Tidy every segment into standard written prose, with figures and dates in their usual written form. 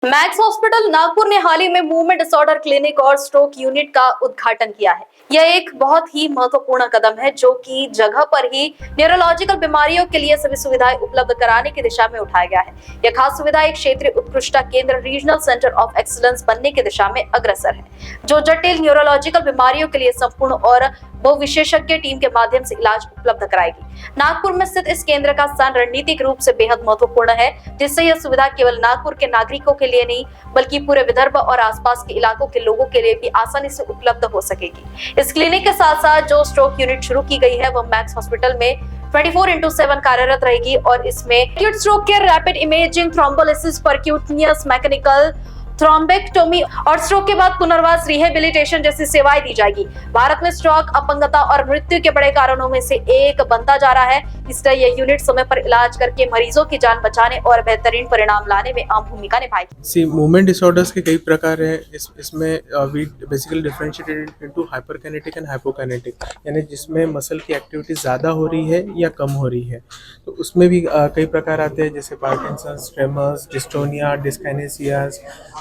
Max hospital Nagpur ने हाल ही में movement disorder clinic और स्ट्रोक यूनिट का उद्घाटन किया है। यह एक बहुत ही महत्वपूर्ण कदम है जो कि जगह पर ही न्यूरोलॉजिकल बीमारियों के लिए सभी सुविधाएं उपलब्ध कराने की दिशा में उठाया गया है। यह खास सुविधा एक क्षेत्रीय उत्कृष्टता केंद्र रीजनल सेंटर ऑफ एक्सीलेंस बनने की दिशा में अग्रसर है, जो जटिल न्यूरोलॉजिकल बीमारियों के लिए संपूर्ण और बहुविशेषज्ञ टीम के माध्यम से इलाज उपलब्ध कराएगी। नागपुर में स्थित इस केंद्र का स्थान रणनीतिक रूप से बेहद महत्वपूर्ण है, जिससे यह सुविधा केवल नागपुर के नागरिकों के लिए नहीं बल्कि पूरे विदर्भ और आसपास के इलाकों के लोगों के लिए भी आसानी से उपलब्ध हो सकेगी। इस क्लिनिक के साथ साथ जो स्ट्रोक यूनिट शुरू की गई है वह मैक्स हॉस्पिटल में 24/7 कार्यरत रहेगी और इसमें acute stroke care, rapid imaging, thrombolysis, percutaneous mechanical thrombectomy और स्ट्रोक के बाद पुनर्वास, रिहेबिलिटेशन जैसी सेवाएं दी जाएगी। भारत में स्ट्रोक अपंगता और मृत्यु के बड़े कारणों में से एक बनता जा रहा है, इसलिए यह यूनिट समय पर इलाज करके मरीजों की जान बचाने और बेहतरीन परिणाम लाने में अहम भूमिका निभाएगी। मूवमेंट डिसऑर्डर्स के कई प्रकार हैं। इसमें we basically differentiated into hyperkinetic and hypokinetic, यानी जिसमें मसल की एक्टिविटी ज़्यादा हो रही है या कम हो रही है। तो उसमें भी कई प्रकार आते हैं, जैसे पार्किंसंस, ट्रेमर्स, डिस्टोनिया, डिस्काइनेसियाज।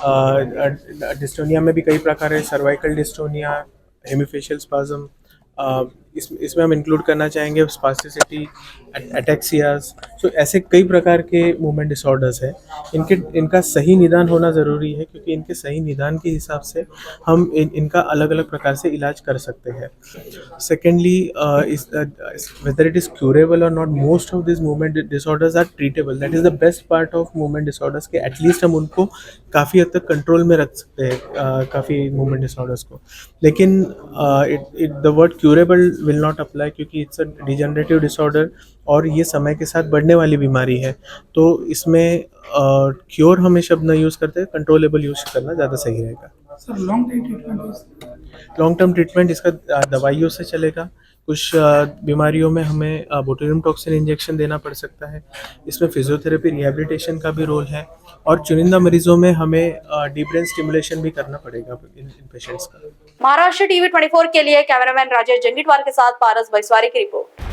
डिस्टोनिया में भी कई प्रकार है, सर्वाइकल डिस्टोनिया, हेमीफेशियल स्पाज्म। इसमें हम इंक्लूड करना चाहेंगे स्पास्टिसिटी, एटेक्सियाज। सो ऐसे कई प्रकार के मूवमेंट डिसऑर्डर्स हैं। इनका सही निदान होना ज़रूरी है, क्योंकि इनके सही निदान के हिसाब से हम इनका अलग अलग प्रकार से इलाज कर सकते हैं। Secondly, whether it is curable और not, most of this movement disorders are treatable. That is the best part of movement disorders के एटलीस्ट हम उनको काफ़ी हद तक कंट्रोल में रख सकते हैं, काफ़ी मूवमेंट डिसऑर्डर्स को। लेकिन the word curable will not apply, क्योंकि इट्स अ डिजेनरेटिव डिसऑर्डर और ये समय के साथ बढ़ने वाली बीमारी है। तो इसमें क्योर हम ये शब्द न यूज़ करते, कंट्रोलेबल यूज़ करना ज़्यादा सही रहेगा। सर, लॉन्ग टर्म ट्रीटमेंट इसका दवाइयों से चलेगा। कुछ बीमारियों में हमें बोtulinum टॉक्सिन इंजेक्शन देना पड़ सकता है। इसमें फिजियोथेरेपी, रिहेबिलिटेशन का भी रोल है और चुनिंदा मरीजों में हमें डीप ब्रेन स्टिमुलेशन भी करना पड़ेगा इन पेशेंट्स का। महाराष्ट्र टीवी 24 के लिए कैमरामैन राजेश जंगीटवार के साथ पारस बैसवारी की रिपोर्ट।